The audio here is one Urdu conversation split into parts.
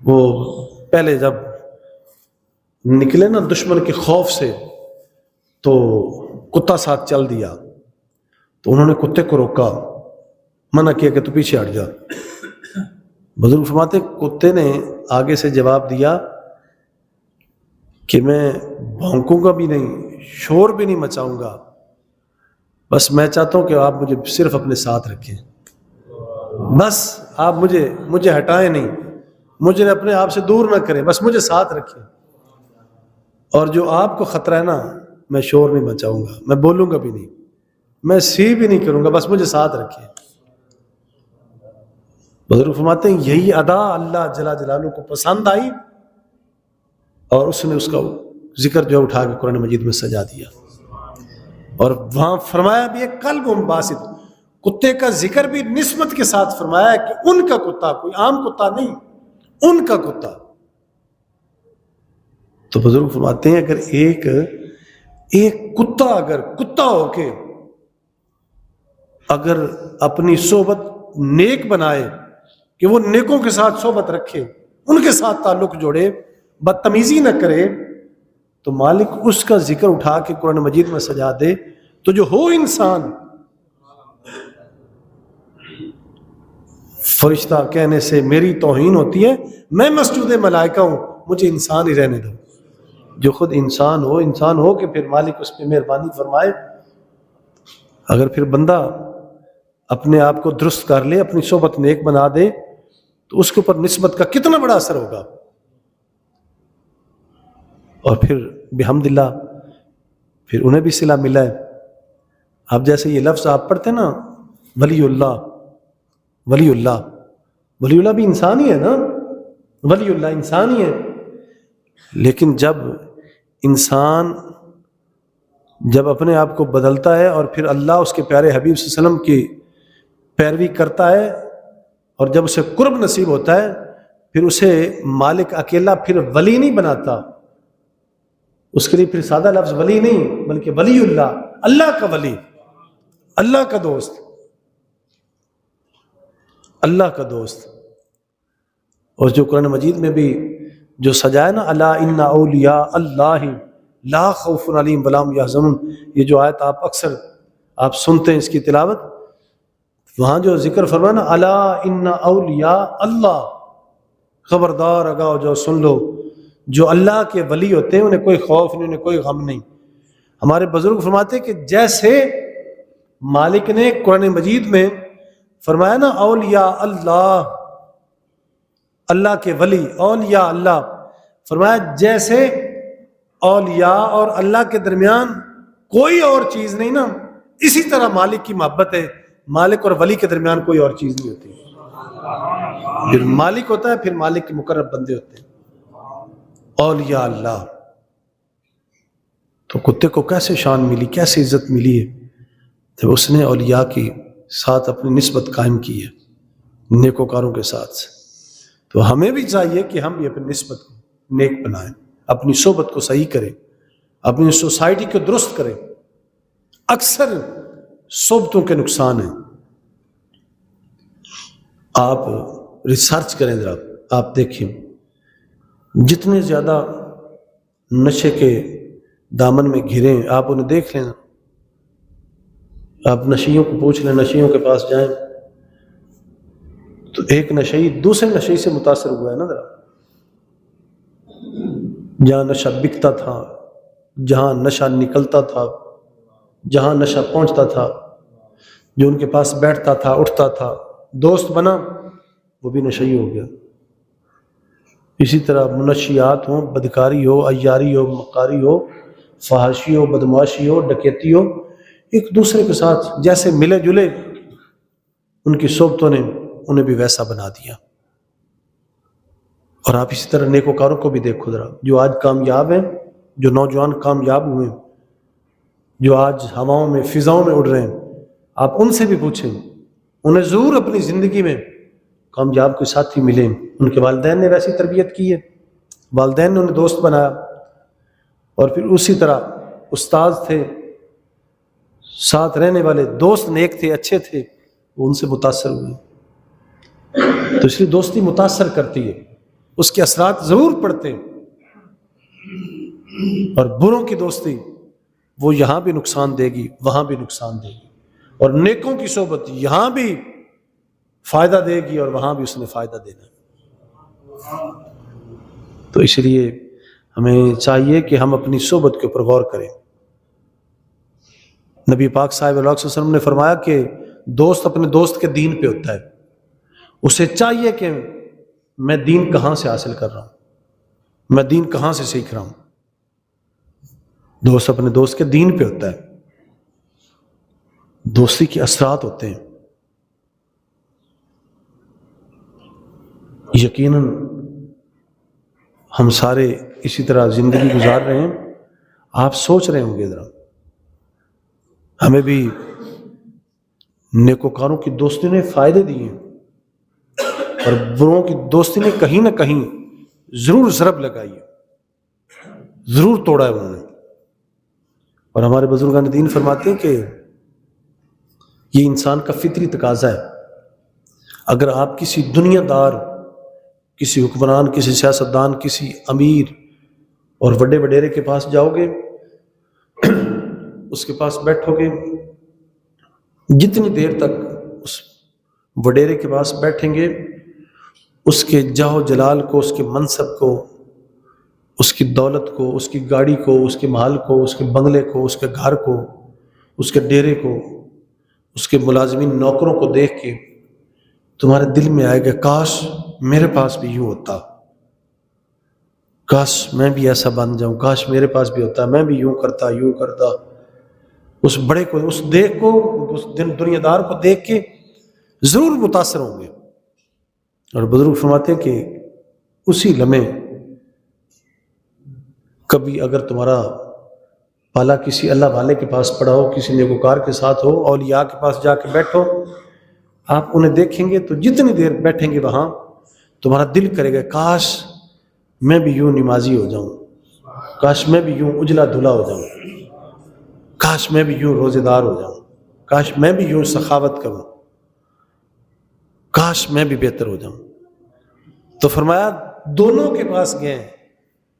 وہ پہلے جب نکلے نا دشمن کے خوف سے تو کتا ساتھ چل دیا، تو انہوں نے کتے کو روکا، منع کیا کہ تو پیچھے ہٹ جا۔ بزرگ فرماتے کتے نے آگے سے جواب دیا کہ میں بھونکوں گا بھی نہیں، شور بھی نہیں مچاؤں گا، بس میں چاہتا ہوں کہ آپ مجھے صرف اپنے ساتھ رکھیں، بس آپ مجھے ہٹائیں نہیں، مجھے اپنے آپ سے دور نہ کریں، بس مجھے ساتھ رکھیں، اور جو آپ کو خطرہ ہے نا میں شور نہیں مچاؤں گا، میں بولوں گا بھی نہیں، میں سی بھی نہیں کروں گا، بس مجھے ساتھ رکھیں۔ بزرگ فرماتے ہیں یہی ادا اللہ جل جلالہ کو پسند آئی، اور اس نے اس کا ذکر جو اٹھا کے قرآن مجید میں سجا دیا، اور وہاں فرمایا بھی ایک قلب باسط، کتے کا ذکر بھی نسبت کے ساتھ فرمایا ہے کہ ان کا کتا، کوئی عام کتا نہیں، ان کا کتا۔ تو بزرگ فرماتے ہیں اگر ایک کتا اگر کتا ہو کے اگر اپنی صحبت نیک بنائے کہ وہ نیکوں کے ساتھ صحبت رکھے، ان کے ساتھ تعلق جوڑے، بدتمیزی نہ کرے، تو مالک اس کا ذکر اٹھا کے قرآن مجید میں سجا دے، تو جو ہو انسان فرشتہ کہنے سے میری توہین ہوتی ہے، میں مسجود ملائکہ ہوں، مجھے انسان ہی رہنے دو۔ جو خود انسان ہو کہ پھر مالک اس پہ مہربانی فرمائے۔ اگر پھر بندہ اپنے آپ کو درست کر لے، اپنی صحبت نیک بنا دے، تو اس کے اوپر نسبت کا کتنا بڑا اثر ہوگا۔ اور پھر بحمد اللہ پھر انہیں بھی صلہ ملا ہے۔ اب جیسے یہ لفظ آپ پڑھتے ہیں نا ولی اللہ، ولی اللہ بھی انسان ہی ہے نا، ولی اللہ انسان ہی ہے، لیکن جب انسان جب اپنے آپ کو بدلتا ہے اور پھر اللہ اس کے پیارے حبیب صلی اللہ علیہ وسلم کی پیروی کرتا ہے، اور جب اسے قرب نصیب ہوتا ہے، پھر اسے مالک اکیلا پھر ولی نہیں بناتا، اس کے لیے پھر سادہ لفظ ولی نہیں بلکہ ولی اللہ، اللہ کا ولی، اللہ کا دوست، اللہ کا دوست۔ اور جو قرآن مجید میں بھی جو سجائے نا الا ان اولیاء اللہ لا خوف علیہم ولا هم يحزنون، یہ جو آیت اکثر آپ سنتے ہیں اس کی تلاوت، وہاں جو ذکر فرمایا نا الا ان اولیاء اللہ، خبردار اگاؤ جو سن لو، جو اللہ کے ولی ہوتے ہیں انہیں کوئی خوف نہیں، انہیں کوئی غم نہیں۔ ہمارے بزرگ فرماتے کہ جیسے مالک نے قرآن مجید میں فرمایا نا اولیاء اللہ، اللہ کے ولی، اولیاء اللہ، فرمایا جیسے اولیاء اور اللہ کے درمیان کوئی اور چیز نہیں نا، اسی طرح مالک کی محبت ہے، مالک اور ولی کے درمیان کوئی اور چیز نہیں ہوتی۔ پھر مالک ہوتا ہے، پھر مالک کے مقرب بندے ہوتے ہیں، اولیاء اللہ۔ تو کتے کو کیسے شان ملی، کیسے عزت ملی ہے جب اس نے اولیاء کی ساتھ اپنی نسبت قائم کی ہے، نیکوکاروں کے ساتھ۔ تو ہمیں بھی چاہیے کہ ہم بھی اپنی نسبت کو نیک بنائیں، اپنی صحبت کو صحیح کریں، اپنی سوسائٹی کو درست کریں۔ اکثر صحبتوں کے نقصان ہیں، آپ ریسرچ کریں ذرا، آپ دیکھیں جتنے زیادہ نشے کے دامن میں گھریں، آپ انہیں دیکھ لیں، آپ نشیوں کو پوچھ لیں، نشیوں کے پاس جائیں تو ایک نشئی دوسرے نشئی سے متاثر ہوا ہے نا ذرا، جہاں نشہ بکتا تھا، جہاں نشہ نکلتا تھا، جہاں نشہ پہنچتا تھا، جو ان کے پاس بیٹھتا تھا، اٹھتا تھا، دوست بنا، وہ بھی نشئی ہو گیا۔ اسی طرح منشیات ہوں، بدکاری ہو، عیاری ہو، مکاری ہو، فحاشی ہو، بدمعاشی ہو، ڈکیتی ہو، ایک دوسرے کے ساتھ جیسے ملے جلے، ان کی صحبتوں نے انہیں بھی ویسا بنا دیا۔ اور آپ اسی طرح نیکوکاروں کو بھی دیکھو ذرا، جو آج کامیاب ہیں، جو نوجوان کامیاب ہوئے ہیں، جو آج ہواؤں میں فضاؤں میں اڑ رہے ہیں، آپ ان سے بھی پوچھیں، انہیں ضرور اپنی زندگی میں کامیاب کوئی ساتھی ملے، ان کے والدین نے ویسی تربیت کی ہے، والدین نے انہیں دوست بنایا، اور پھر اسی طرح استاد تھے، ساتھ رہنے والے دوست نیک تھے، اچھے تھے، وہ ان سے متاثر ہوئے۔ تو اس لیے دوستی متاثر کرتی ہے، اس کے اثرات ضرور پڑتے ہیں، اور بروں کی دوستی وہ یہاں بھی نقصان دے گی، وہاں بھی نقصان دے گی، اور نیکوں کی صحبت یہاں بھی فائدہ دے گی اور وہاں بھی اس نے فائدہ دینا ہے۔ تو اس لیے ہمیں چاہیے کہ ہم اپنی صحبت کے اوپر غور کریں۔ نبی پاک صاحب علیہ وسلم نے فرمایا کہ دوست اپنے دوست کے دین پہ ہوتا ہے، اسے چاہیے کہ میں دین کہاں سے حاصل کر رہا ہوں، میں دین کہاں سے سیکھ رہا ہوں۔ دوست اپنے دوست کے دین پہ ہوتا ہے، دوستی کے اثرات ہوتے ہیں۔ یقیناً ہم سارے اسی طرح زندگی گزار رہے ہیں، آپ سوچ رہے ہوں گے ذرا، ہمیں بھی نیکوکاروں کی دوستی نے فائدے دیے اور بروں کی دوستی نے کہیں نہ کہیں ضرور ضرب لگائی ہے، ضرور توڑا ہے انہوں نے۔ اور ہمارے بزرگان دین فرماتے ہیں کہ یہ انسان کا فطری تقاضا ہے۔ اگر آپ کسی دنیا دار، کسی حکمران، کسی سیاستدان، کسی امیر اور بڑے وڈیرے کے پاس جاؤ گے، اس کے پاس بیٹھو گے، جتنی دیر تک اس وڈیرے کے پاس بیٹھیں گے، اس کے جاہ و جلال کو، اس کے منصب کو، اس کی دولت کو، اس کی گاڑی کو، اس کے محل کو، اس کے بنگلے کو، اس کے گھر کو، اس کے ڈیرے کو، اس کے ملازمین نوکروں کو دیکھ کے تمہارے دل میں آئے گا کاش میرے پاس بھی یوں ہوتا، کاش میں بھی ایسا بن جاؤں، کاش میرے پاس بھی ہوتا، میں بھی یوں کرتا، یوں کرتا۔ اس بڑے کو، اس دیکھ کو، اس دنیا دار کو دیکھ کے ضرور متاثر ہوں گے۔ اور بزرگ فرماتے ہیں کہ اسی لمحے کبھی اگر تمہارا پالا کسی اللہ والے کے پاس پڑا ہو، کسی نیکوکار کے ساتھ ہو، اولیاء کے پاس جا کے بیٹھو، آپ انہیں دیکھیں گے تو جتنی دیر بیٹھیں گے وہاں تمہارا دل کرے گا کاش میں بھی یوں نمازی ہو جاؤں، کاش میں بھی یوں اجلا دھلا ہو جاؤں، کاش میں بھی یوں روزے دار ہو جاؤں، کاش میں بھی یوں سخاوت کروں، کاش میں بھی بہتر ہو جاؤں۔ تو فرمایا دونوں کے پاس گئے ہیں،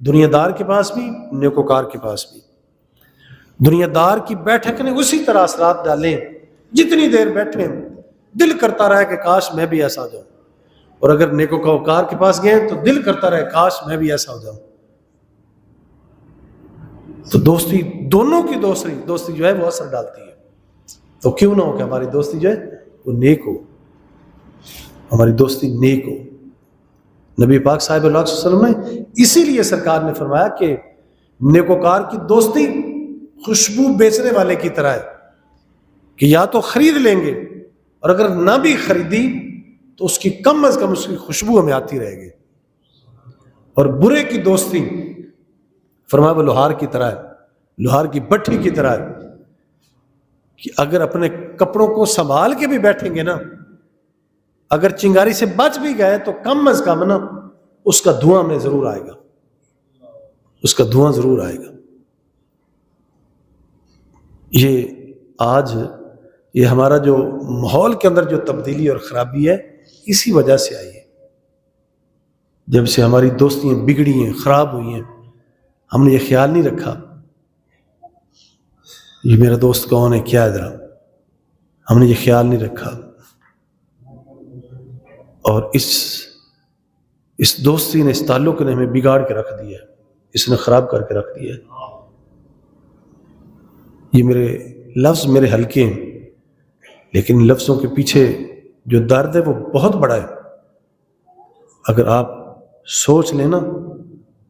دنیا دار کے پاس بھی، نیکوکار کے پاس بھی۔ دنیا دار کی بیٹھک نے اسی طرح اثرات ڈالے، جتنی دیر بیٹھے دل کرتا رہا کہ کاش میں بھی ایسا ہو جاؤں، اور اگر نیکوکار کے پاس گئے تو دل کرتا رہے کاش میں بھی ایسا ہو جاؤں۔ تو دوستی، دونوں کی دوستی جو ہے وہ اثر ڈالتی ہے۔ تو کیوں نہ ہو کہ ہماری دوستی جو ہے وہ نیک ہو، ہماری دوستی نیک ہو۔ نبی پاک صاحب اللہ علیہ وسلم نے اسی لیے سرکار نے فرمایا کہ نیکوکار کی دوستی خوشبو بیچنے والے کی طرح ہے کہ یا تو خرید لیں گے، اور اگر نہ بھی خریدی تو اس کی کم از کم اس کی خوشبو ہمیں آتی رہے گی۔ اور برے کی دوستی فرمایا وہ لوہار کی طرح ہے، لوہار کی بٹھی کی طرح ہے کہ اگر اپنے کپڑوں کو سنبھال کے بھی بیٹھیں گے نا، اگر چنگاری سے بچ بھی گئے تو کم از کم نا اس کا دھواں میں ضرور آئے گا، اس کا دھواں ضرور آئے گا۔ یہ آج یہ ہمارا جو ماحول کے اندر جو تبدیلی اور خرابی ہے اسی وجہ سے آئی ہے۔ جب سے ہماری دوستیاں بگڑی ہیں، خراب ہوئی ہیں، ہم نے یہ خیال نہیں رکھا یہ میرا دوست کون ہے، کیا ہے، ذرا ہم نے یہ خیال نہیں رکھا، اور اس دوستی نے، اس تعلق نے ہمیں بگاڑ کے رکھ دیا ہے، اس نے خراب کر کے رکھ دیا ہے۔ یہ میرے لفظ میرے ہلکے ہیں، لیکن لفظوں کے پیچھے جو درد ہے وہ بہت بڑا ہے۔ اگر آپ سوچ لینا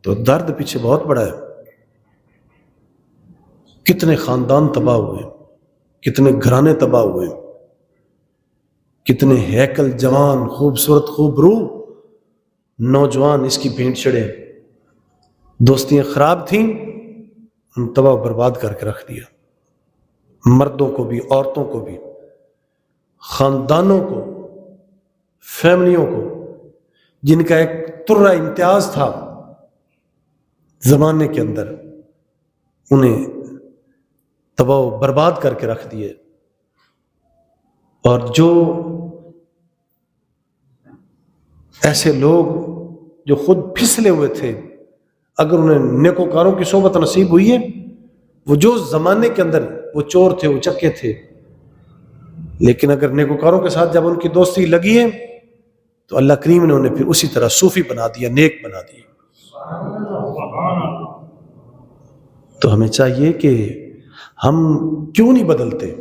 تو درد پیچھے بہت بڑا ہے۔ کتنے خاندان تباہ ہوئے، کتنے گھرانے تباہ ہوئے، کتنے ہیکل جوان خوبصورت خوبرو نوجوان اس کی بھینٹ چڑھے، دوستیاں خراب تھیں، ان تباہ و برباد کر کے رکھ دیا، مردوں کو بھی، عورتوں کو بھی، خاندانوں کو، فیملیوں کو، جن کا ایک ترہ امتیاز تھا زمانے کے اندر، انہیں تباہ و برباد کر کے رکھ دیے۔ اور جو ایسے لوگ جو خود پھسلے ہوئے تھے، اگر انہیں نیکوکاروں کی صحبت نصیب ہوئی ہے، وہ جو زمانے کے اندر وہ چور تھے، وہ چکے تھے، لیکن اگر نیکوکاروں کے ساتھ جب ان کی دوستی لگی ہے تو اللہ کریم نے انہیں پھر اسی طرح صوفی بنا دیا، نیک بنا دیا۔ تو ہمیں چاہیے کہ ہم کیوں نہیں بدلتے،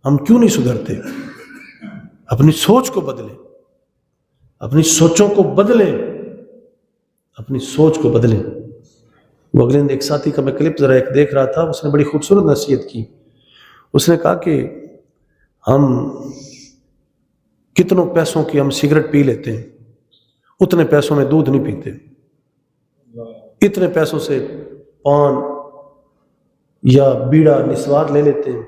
ہم کیوں نہیں سدھرتے؟ اپنی سوچ کو بدلیں، اپنی سوچوں کو بدلیں، اپنی سوچ کو بدلیں۔ وہ اگلے دن ایک ساتھی کا میں کلپ ذرا ایک دیکھ رہا تھا، اس نے بڑی خوبصورت نصیحت کی۔ اس نے کہا کہ ہم کتنوں پیسوں کی ہم سگریٹ پی لیتے ہیں، اتنے پیسوں میں دودھ نہیں پیتے، اتنے پیسوں سے پان یا بیڑا نسوار لے لیتے ہیں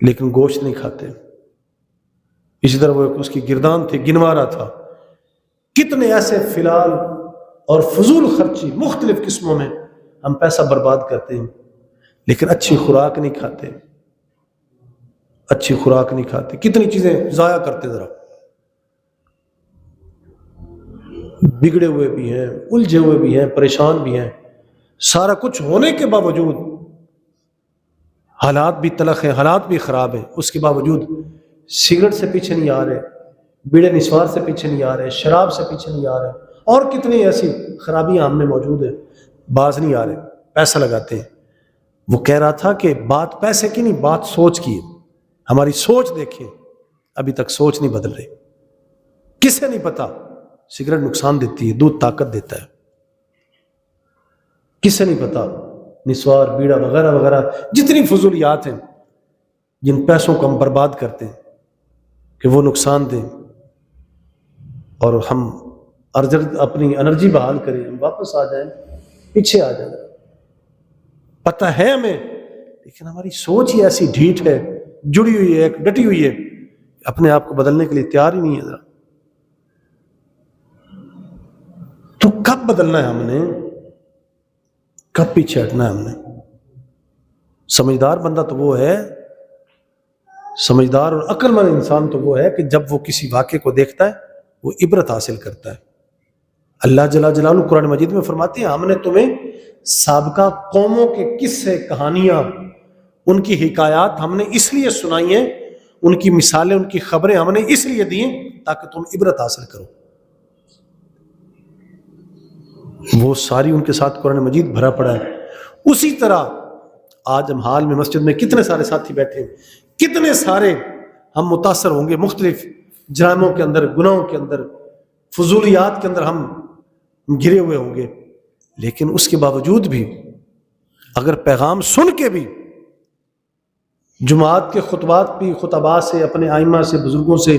لیکن گوشت نہیں کھاتے۔ اسی طرح وہ اس کی گردان تھی، گنوا رہا تھا کتنے ایسے فلال اور فضول خرچی مختلف قسموں میں ہم پیسہ برباد کرتے ہیں لیکن اچھی خوراک نہیں کھاتے، اچھی خوراک نہیں کھاتے، کتنی چیزیں ضائع کرتے، ذرا بگڑے ہوئے بھی ہیں، الجھے ہوئے بھی ہیں، پریشان بھی ہیں، سارا کچھ ہونے کے باوجود حالات بھی تلخ ہیں، حالات بھی خراب ہیں، اس کے باوجود سگریٹ سے پیچھے نہیں آ رہے، بیڑے نسوار سے پیچھے نہیں آ رہے، شراب سے پیچھے نہیں آ رہے، اور کتنی ایسی خرابیاں ہم میں موجود ہیں، باز نہیں آ رہے، پیسہ لگاتے ہیں۔ وہ کہہ رہا تھا کہ بات پیسے کی نہیں، بات سوچ کی ہے۔ ہماری سوچ دیکھیں، ابھی تک سوچ نہیں بدل رہی۔ کسے نہیں پتا سگریٹ نقصان دیتی ہے، دودھ طاقت دیتا ہے؟ کسے نہیں پتا نسوار، بیڑا وغیرہ وغیرہ جتنی فضولیات ہیں جن پیسوں کو ہم برباد کرتے ہیں کہ وہ نقصان دیں، اور ہم اپنی انرجی بحال کریں، ہم واپس آ جائیں، پیچھے آ جائیں۔ پتہ ہے ہمیں، لیکن ہماری سوچ ہی ایسی ڈھیٹ ہے، جڑی ہوئی ہے، ڈٹی ہوئی ہے، اپنے آپ کو بدلنے کے لیے تیار ہی نہیں ہے۔ ذرا تو کب بدلنا ہے ہم نے؟ کب پیچھے ہٹنا ہے ہم نے؟ سمجھدار بندہ تو وہ ہے، سمجھدار اور عقل مند انسان تو وہ ہے کہ جب وہ کسی واقعے کو دیکھتا ہے وہ عبرت حاصل کرتا ہے۔ اللہ جل جلالہ قرآن مجید میں فرماتے ہیں ہم نے تمہیں سابقہ قوموں کے قصے، کہانیاں، ان کی حکایات ہم نے اس لیے سنائی ہیں، ان کی مثالیں، ان کی خبریں ہم نے اس لیے دی ہیں تاکہ تم عبرت حاصل کرو۔ وہ ساری ان کے ساتھ قرآن مجید بھرا پڑا ہے۔ اسی طرح آج ہم حال میں مسجد میں کتنے سارے ساتھی بیٹھے ہیں، کتنے سارے ہم متاثر ہوں گے مختلف جرائموں کے اندر، گناہوں کے اندر، فضولیات کے اندر ہم گرے ہوئے ہوں گے، لیکن اس کے باوجود بھی اگر پیغام سن کے بھی، جماعت کے خطباء سے، اپنے ائمہ سے، بزرگوں سے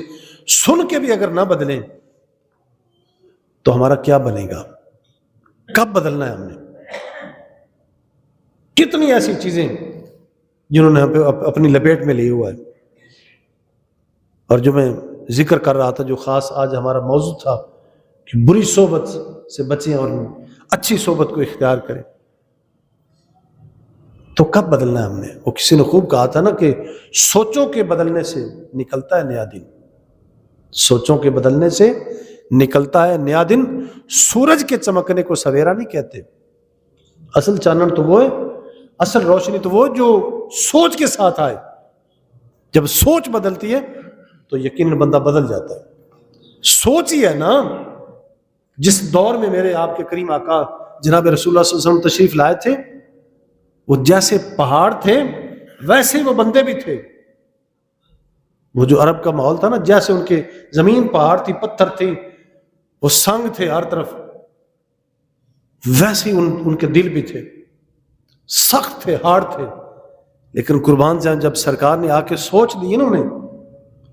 سن کے بھی اگر نہ بدلیں تو ہمارا کیا بنے گا؟ کب بدلنا ہے ہم نے؟ کتنی ایسی چیزیں جنہوں نے اپنی لپیٹ میں لی ہوا ہے۔ اور جو میں ذکر کر رہا تھا، جو خاص آج ہمارا موضوع تھا کہ بری صحبت سے بچیں اور اچھی صحبت کو اختیار کریں، تو کب بدلنا ہے ہم نے؟ وہ کسی نے خوب کہا تھا نا کہ سوچوں کے بدلنے سے نکلتا ہے نیا دن، سوچوں کے بدلنے سے نکلتا ہے نیا دن۔ سورج کے چمکنے کو سویرا نہیں کہتے، اصل چانن تو وہ ہے، اصل روشنی تو وہ جو سوچ کے ساتھ آئے۔ جب سوچ بدلتی ہے تو یقیناً بندہ بدل جاتا ہے۔ سوچ ہی ہے نا، جس دور میں میرے آپ کے کریم آقا جناب رسول اللہ صلی اللہ علیہ وسلم تشریف لائے تھے، وہ جیسے پہاڑ تھے ویسے وہ بندے بھی تھے۔ وہ جو عرب کا ماحول تھا نا، جیسے ان کے زمین پہاڑ تھی، پتھر تھے، وہ سنگ تھے ہر طرف، ویسے ہی ان کے دل بھی تھے، سخت تھے، ہارڈ تھے۔ لیکن قربان جان، جب سرکار نے آ کے سوچ لی نا، انہیں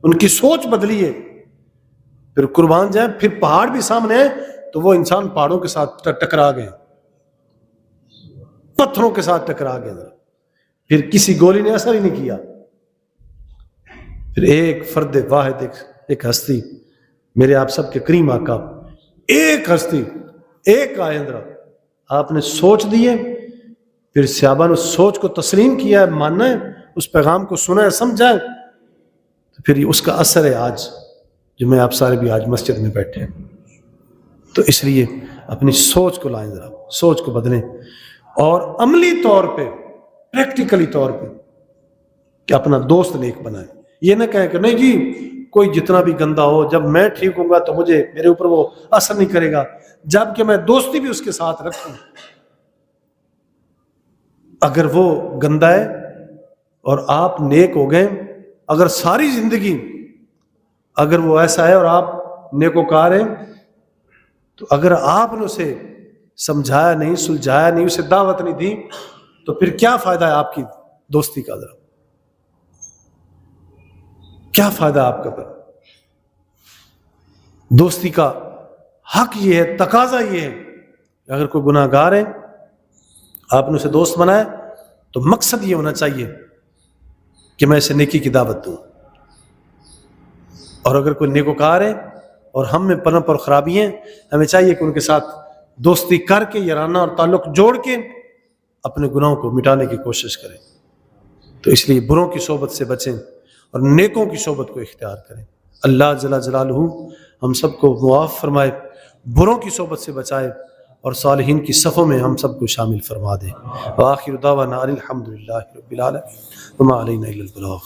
ان کی سوچ بدلی ہے، پھر قربان جائیں، پھر پہاڑ بھی سامنے آئے تو وہ انسان پہاڑوں کے ساتھ ٹکرا گئے، پتھروں کے ساتھ ٹکرا گئے، پھر کسی گولی نے اثر ہی نہیں کیا۔ پھر ایک فرد واحد، ایک ہستی، میرے آپ سب کے کریم آقا، ایک ہستی، ایک آئندہ آپ نے سوچ دیے، پھر صحابہ نے اس سوچ کو تسلیم کیا ہے، ماننا ہے، اس پیغام کو سنا ہے، سمجھا ہے، تو پھر اس کا اثر ہے آج جو میں آپ سارے بھی آج مسجد میں بیٹھے ہیں۔ تو اس لیے اپنی سوچ کو لائیں، ذرا سوچ کو بدلیں، اور عملی طور پہ پریکٹیکلی طور پہ کہ اپنا دوست نیک بنائیں۔ یہ نہ کہیں کہ نہیں جی کوئی جتنا بھی گندا ہو، جب میں ٹھیک ہوں گا تو مجھے میرے اوپر وہ اثر نہیں کرے گا، جب کہ میں دوستی بھی اس کے ساتھ رکھوں۔ اگر وہ گندا ہے اور آپ نیک ہو گئے، اگر ساری زندگی اگر وہ ایسا ہے اور آپ نیکوکار ہیں، تو اگر آپ نے اسے سمجھایا نہیں، سلجھایا نہیں، اسے دعوت نہیں دی، تو پھر کیا فائدہ ہے آپ کی دوستی کا؟ ذرا کیا فائدہ آپ کا؟ پھر دوستی کا حق یہ ہے، تقاضا یہ ہے کہ اگر کوئی گناہ گار ہے، آپ نے اسے دوست بنایا، تو مقصد یہ ہونا چاہیے کہ میں اسے نیکی کی دعوت دوں۔ اور اگر کوئی نیکوکار ہے اور ہم میں پنپ اور خرابی ہیں، ہمیں چاہیے کہ ان کے ساتھ دوستی کر کے، یارانہ اور تعلق جوڑ کے اپنے گناہوں کو مٹانے کی کوشش کریں۔ تو اس لیے بروں کی صحبت سے بچیں اور نیکوں کی صحبت کو اختیار کریں۔ اللہ جل جلالہ ہم سب کو معاف فرمائے، بروں کی صحبت سے بچائے، اور صالحین کی صفوں میں ہم سب کو شامل فرما دے۔ وآخر دعوانا الحمدللہ رب العالمین وما علینا الا البلاغ۔